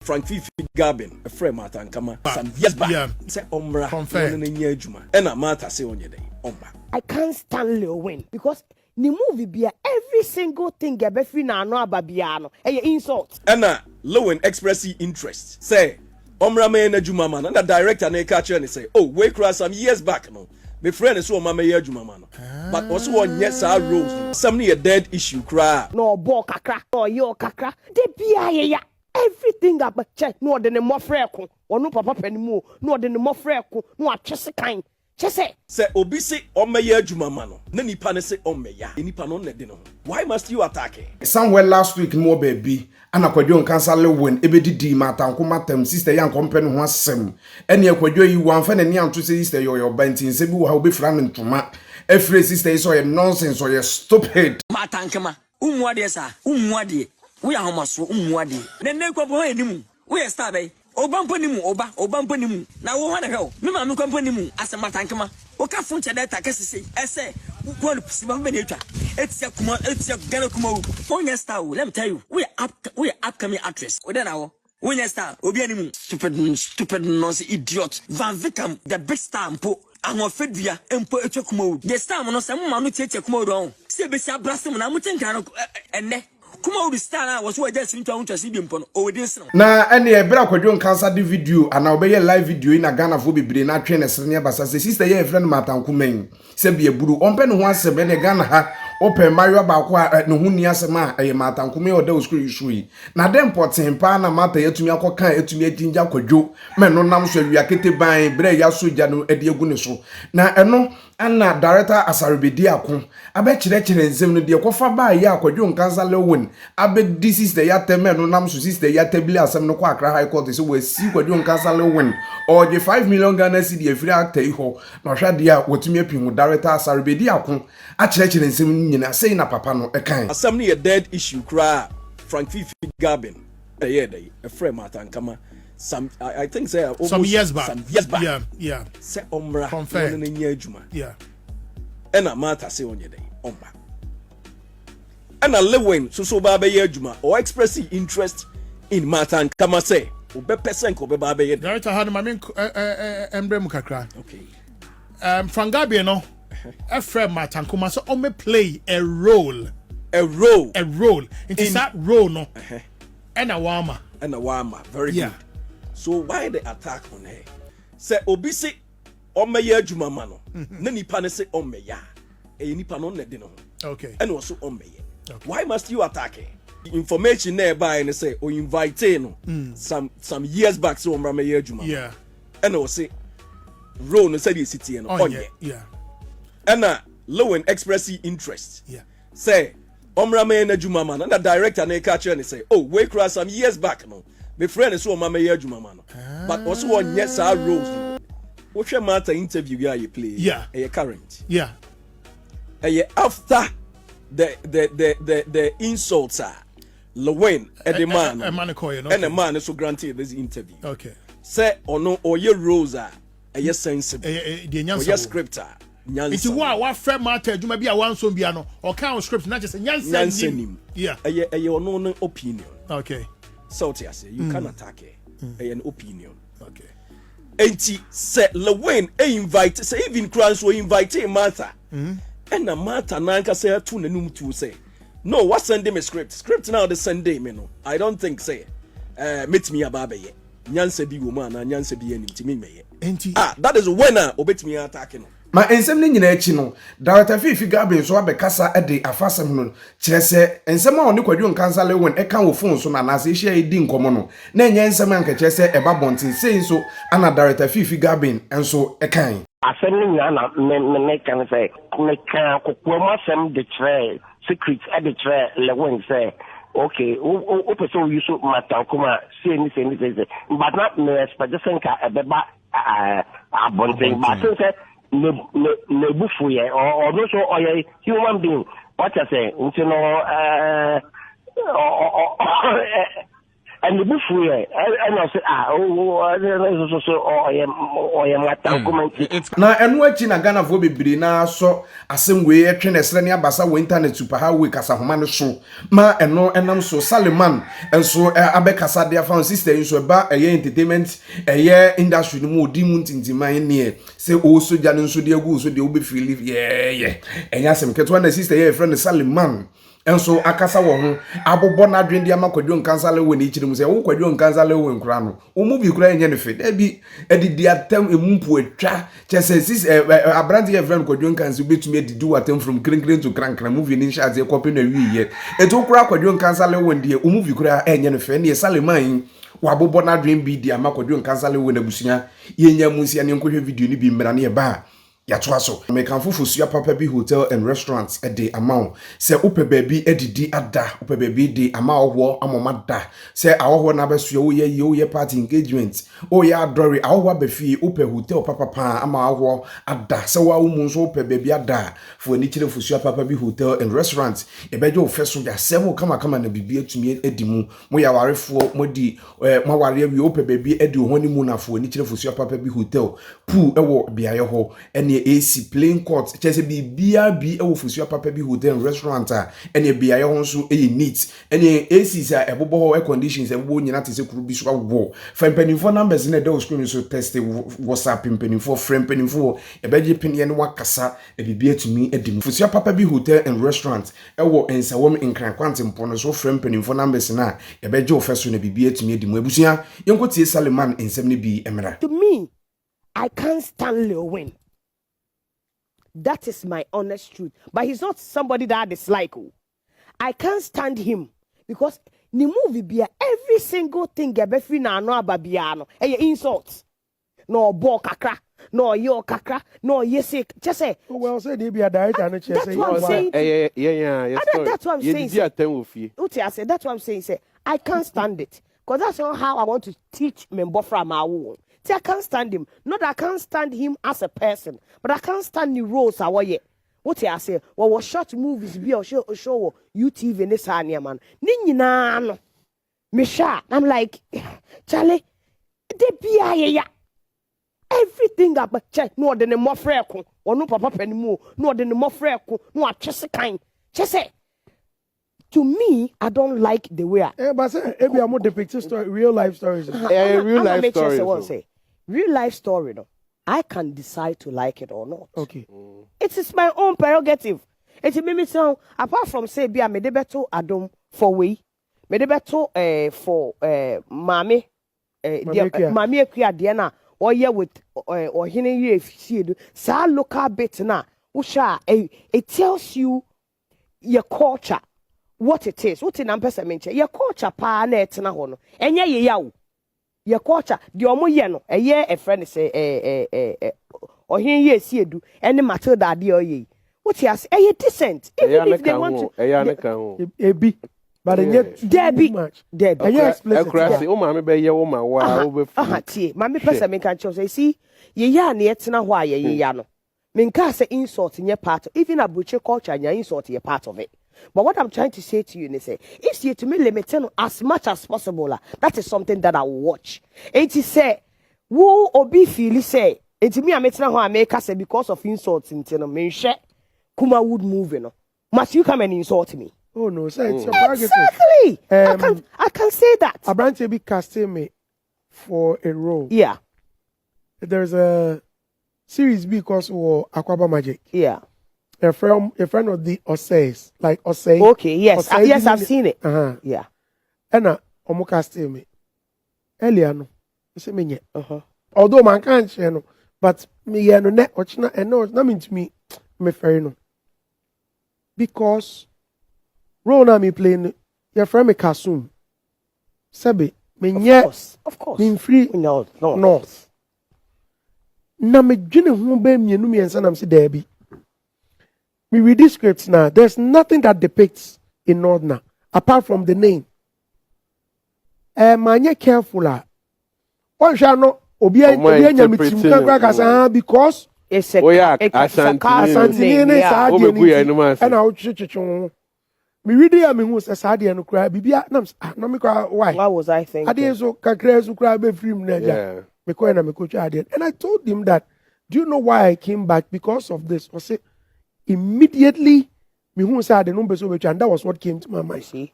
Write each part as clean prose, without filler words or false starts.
Frank Fifi Gabin, a friend Martha Ankomah, some years back. Say Omra, and Martha say on your day. I can't stand LilWin because the movie be every single thing get be free na no ababiano. Insult. And LilWin express interest. Say Omra me na juma man, and the director na catch and say, oh, we cross some years back no. My friend is so mama ye juma man. But also one yes our rules. Some near dead issue cry. No bo kakra, no yo kakra. De bia everything up check no de ne mofreko. Or no papa penimu, no de ne mofreko, no atwese kan. Say obisi omeya jumamano. Nani pane se omeya. Nipa no ne dino. Why must you attack it? Somewhere last week more baby. Ana kwadwo nkansa LilWin ebedidi mata Ankomah tem sister yan company ho asem. Ene kwadwo yi wan fa nani anto sister yo bantin se bi wo ha obefra no ntoma. Every sister is so nonsense or stupid. Mata Ankomah. Umwade sa. Umwade. We are homaso umwade. Ne kwabo enimu. We star bay. Oba mponimu na wo hana hwe me ma me komponimu asema Ankomah o ka funche data kesese ese ko no psiba me na etwa etia gana kuma onya star let me tell you we are upcoming actress we na wo onya star obi animu stupid nonsense idiot Van Vicam the big star mpo ahofedua mpo etwa kuma the star no se mo ma no tietia kuma do se be sia brasem na mo tinka no enne kuma uri star was what just into want to see bimpo o this no na ene e bra kwadwo nkansa di video ana obeye live video ina Ghana fo bibire na twe ne sene basa se sister ye friend Mata Ankomah se bia buru ompe no ho asem ene Ghana ha open mario ba kwa no hu ni asem a eye Mata Ankomah o da oskuru isui na dem potin pa na Mata yetumi akokan etumi adinja kwadwo me no nam so awia kete ban bre ya soja no ede egu ne so na eno ana director Asare Bediako abe kire nsem no de kofa ba ya kwadwo nkansa LilWin abe di sister ya teme no nam so sister ya tabili asem no kwa Accra High Court so we si kwadwo nkansa LilWin o je 5 million Ghana cedi afiri actor iho na hwade a wotumi apingu director Asare Bediako a kire nsem nyina sei na papa no ekan asem ne dead issue cry Frank Fifi Gabin a friend Mata Ankomah some I think say some years back. Yeah. Say Omra confirmed. Yeah. And Martha say on your day. Omra. And LilWin so ba be juma or expressing interest in Mata Ankomah say obe person ko be ba be Director had my emblem kakra. Okay. Frank Gabin no. A friend Mata Ankomah so me play a role. It is that role no. And a wama. Very good. So why the attack on her? Say obisi omeya juma mano. Na nipa ne say omeya. E nipa no ne dino. Okay. And also omeya. Why must you attack her? The information nearby and say o invite no some years back so omra meya juma. Yeah. And o say role no say the city no onye. Yeah. And LilWin express interest. Yeah. Say omra meya na juma man and the director na catch and say oh we cross some years back no. My friend is so mama ye juma man. But also one yes our rules. What your matter interview you play? Yeah. A current. Yeah. After the insults are LilWin and the man and the man is so granted this interview. Okay. Say or no or your rules are a yes sensible. Or your scripter. It's what friend matter you may be a one so piano or count script not just a nyansen. Yeah. A your no opinion. Okay. So I say you can attack it. An opinion. Okay. And he said LilWin invite say even crowns will invite Martha. And the Martha nanka say to nenum to say no what send them a script now the Sunday me no I don't think say meet me ababe ye nyanse bi woman na nyanse bi anim ti me me that is when obet me attacking. Ma ensem ne nyina achi no director Fifi Gabin so abekasa ede afasem no kire se ensem a oni kwadwo nkansa LilWin eka wo phone so na na se hia edi nkomo no na enye ensem anka kire se eba bontin sei so ana director Fifi Gabin enso ekan asem ne nyina na me kan se me kan kokwo masem de kire secret e de kire LilWin se okay o person you so Mata Ankomah say but not me expect ka ebeba abontin but say ne bufu ye or no so or human being what you say you know and the book here and I say na enu achi na Ghana fo bebiri na so asem we etwe na sere ne abasa wo internet super highway kasa homa no so ma eno enam so Saliman enso abekasa dia fan sister enso ba eye entertainment eye industry no mu odi mu ntintiman ne se o soja no nso de agu so de obe feel enya asem ketwa na sister ye friend Saliman enso akasa wo ho abobo na adwen dia makwadwo nkansale wo ni chirim se wo kwadwo nkansale wo nkura no wo mu bi kura enye ne fe da bi edidi atam emumpu atwa chese sis abrante ye friend kwadwo nkanse betumi edidi watam from krinkrin to krankran movie ni sha ze kope na wiye eto kura kwadwo nkansale wo ndie wo mu bi kura enye ne fe ne Saliman wabobo na adwen bi dia makwadwo nkansale wo na busunya yenya munsia ne nkohwe video ni bi mmra ne ba ya twaso me kan fufusu ya papa bi hotel and restaurants e de amount se upe baby edidi ada upe baby de ama owo amoma da se awo na besu wo ye party engagement o ya adore awo ba fi upe hotel papa pa ama awo ada se wa umu so upe baby ada fo ni kire fusu ya papa bi hotel and restaurants e beje ofeso ya semo kama na bibi atumi edimu mo ya warefo modi mo ware wi upe baby edi ho ni mu na fo ni kire fusu ya papa bi hotel pu ewo biaye ho ene AC plain court chese bibia bi e wo fusu papa bi hotel restaurant ene bia ye ho so e neat ene AC sa ebobo ho air conditions ebobo nyina te se kuru bi so wo fa mpanimfo numbers na dey screen so test WhatsApp mpanimfo friend mpanimfo e beje pin ye ne wakasa e bibia tumi edim fusu papa bi hotel and restaurant e wo ensawom nkran kwante mpo so friend mpanimfo numbers na e beje ofeso na bibia tumi edim abusia yenkotie Saliman ensem ne bi emra. To me, I can't stand LilWin. That is my honest truth. But he's not somebody that I dislike. I can't stand him because the movie be every single thing gebefi na no ababiano. Insults. No bo kakra. No yo kakra. No yesi. Just say. Oh, well, say they be a director and that's what I'm saying. Yeah. That's what I'm saying. That's what I'm saying. Say I can't stand it because that's not how I want to teach member from our own. See, I can't stand him. Not that I can't stand him as a person, but I can't stand the roles. What I say? Well, what short movies be or show UTV in this area, man. Nina, Misha. I'm like, Charlie, they be everything up. Check no than the more freckle or no papa anymore. No than the more freckle. No, I just a kind. Just say. To me, I don't like the way but say every more depicted story, real life stories. Real life stories. Real life story, no. I can decide to like it or not. Okay. It is my own prerogative. It made me sound apart from say be a medebeto adom for we. Medebeto for mami mami ekuya diana or ye with or hine ye see sa local bit na usha it tells you your culture. What it is, what in person mention, your culture pa na etina ho no. Enye ye yawo. Your culture, the omo ye no, eye a friend say or hin ye see edu, any Matilda de oye. What you say, decent. Even if they want to ebi. But Debbie much. Debbie. Yes, Christ, oh my be ye woman wa over. Tie, mammy person make can say see, ye ya na etina ho aye ye ya no. Menka say insult in your part, even a butcher culture and your insult in your part of it. But what I'm trying to say to you is, if you to me limit as much as possible, that is something that I will watch. It is say, who obi feel say, it me I make now I make us say because of insults in mention Kuma would move, you know. Must you come and insult me? Oh no, sir, it's your prerogative. Exactly. I can say that. A branch be casting me for a role. Yeah. There's a series because of Aquaba Magic. Yeah. A friend of the Osays, like Osay. Okay, yes. Osay, yes, I've seen it. Yeah. And Omokastil me. Eliano. You see me. Although man can't share no, but me no net watchna and no, it's not mean to me fair no. Because Rona me playing your friend me Kasum. Sabi, me of course. Me free. No. Na me jine ho be me no me ensa na me se Debbie. We read these scripts now. There's nothing that depicts in Northern apart from the name. Man, careful. One shall not obey because it's a Asantini, and I'll Me reading ya me who says Sadia no cry, Bibia, no me cry, why? What was I thinking? I didn't so cry, so cry, be free, yeah. Me cry, and me coach, and I told him that, do you know why I came back? Because of this. I said, immediately, me who said the numbers over, and that was what came to my mind. See?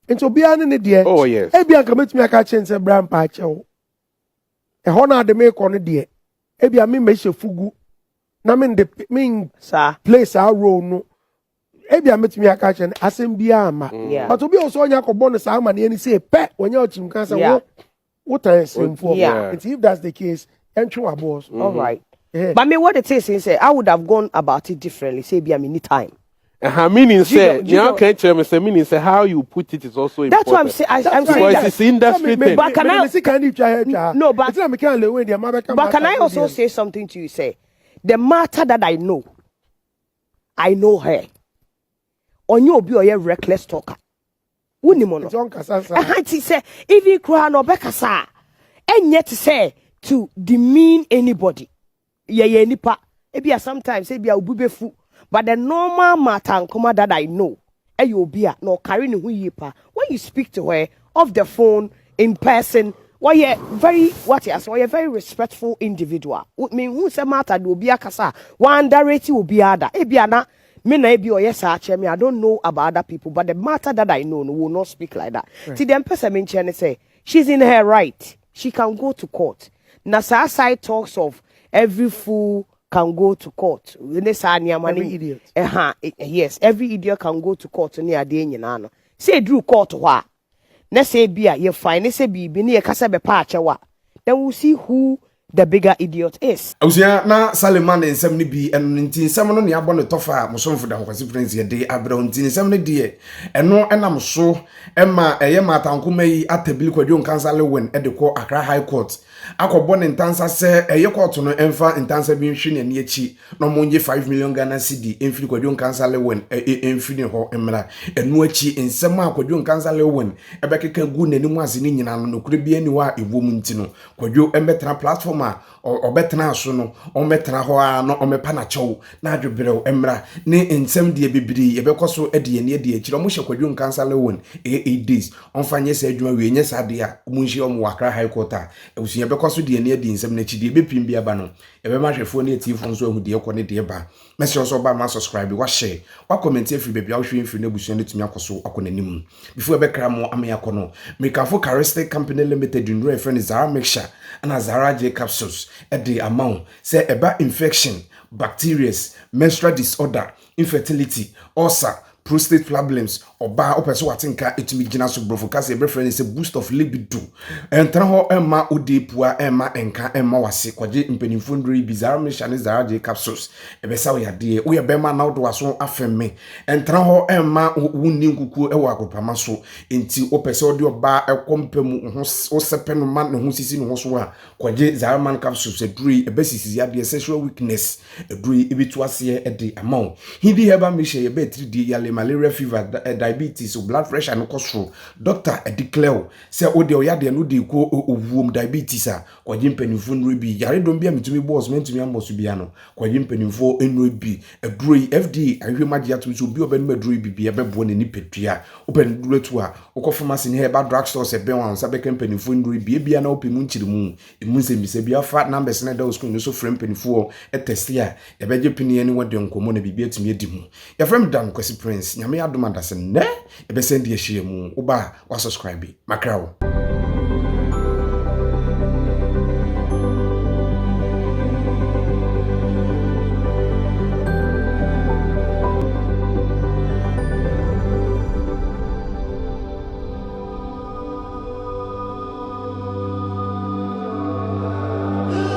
And so, be an idea. Oh, yes. Ebia commit me a catch and say, Bram Pacho. A honor the make on a dear. Ebia me make fugu. Na mean the mean place our role no. Ebia met me a catch and asembia ma. But to be also on your bonus arm and any say pet when you're chim cancer. What I say for and if that's the case, enter our boss. All right. But me what it is say I would have gone about it differently. Say be a mini time. Meaning say you can't tell me say meaning say how you put it is also important. That's what I'm saying. I'm saying that. It's industry thing. But can I? No, but can I also say something to you? Say the matter that I know her. On you be a reckless talker. Unimono. And he say even cry no bekasa. And yet say to demean anybody. Yeah, nipa. Ebia sometimes ebia ububefu. But the normal matter Ankomah that I know, you be no carrying who yipa. When you speak to her off the phone in person, why you very very respectful individual. I mean who say matter do be a kasa. One direct will be other. Ebiana me na ebi oyesa ache me. I don't know about other people, but the matter that I know will not speak like that. See them person mention say she's in her right. She can go to court. Na side talks of every fool can go to court. Every idiot. Yes, every idiot can go to court. Say drew court wa. Na say bia you fine say bibi ni kasa be patch wa. Then we'll see who the bigger idiot is. Ausia na Saleman ensem ni bi eno ntin nsem no ne abɔ ne tofa mosomfo da hokwasi prince ye de abra ntin nsem ne de eno enam so ema eye mata Ankomah yi atabili kwadwo nkansa LilWin e de ko Accra High Court akɔbɔ ne ntansa sɛ eye court no emfa ntansa bi nhwe ne ne achi no monye 5 million Ghana cedi emfiri kwadwo nkansa LilWin emfiri ho emra enu achi nsem akwadwo nkansa LilWin ebekeka gu nanim ase ni nyina no nokure bi ani wa ewom ntino kwadwo embetra platform or betna so no o metra ho a no o mepa na chew na adwebrew emra ne nsem de bibiri yebekoso ade ne ade akira mo hye nkansa LilWin 8 days on fanye se adwuma we nye sade a munhye o mo Accra High Court a ebusu yebekoso de ne ade nsem na chidi ebepim bia ba no ebe ma hwefo ne atifo nso ahu de ekɔ ne de ba message also ba ma subscribe wa share wa comment every baby a hwe mfiri na busu ne tumi akoso akonanim before ebekra mo amya kono Mekafo Charistic Company Limited in real friend Zara mixture and Asare capsules at the amount say about infection, bacteria, menstrual disorder, infertility, ulcer, prostate problems or ba opeso watinka etumi gina so brofo ka say friend is a boost of libido entra ho emma odepua emma enka emma wase kwaje mpanimfo ndri bizarre mission Zara capsules ebesa wo yade wo ye bema na do aso afemme entra ho emma wunni nkuku ewo akopama so enti opeso de oba ekompemu ho osepe no man ho sisi no ho so a kwaje Zara capsules edri ebesisi yade sexual weakness edri ebitu ase e de amount hindi heba mission ye be 3D yale malaria fever diabetes blood pressure no cause doctor declare say o de oyade no de ko ovuom diabetes a kwaje mpanimfo no bi yare don bia mitumi boss mentumi amboso bia no kwaje mpanimfo eno bi aduroi FDA ahwemagia to so bi obenu aduroi bi ebebo ne nipadua open duletu a okofamasi ne heba drug stores e ben wan sabe mpanimfo nduroi bi bia na opemu nchirimu emunse mi se bia fa numbers na da screen so frame mpanimfo e test ya ebeje pini ne wode nkomo na bibia tumi edimu ya frame dan kwesi prince nyame adoma dase ne ebe send ye hye mu uba wa subscribe makrawo.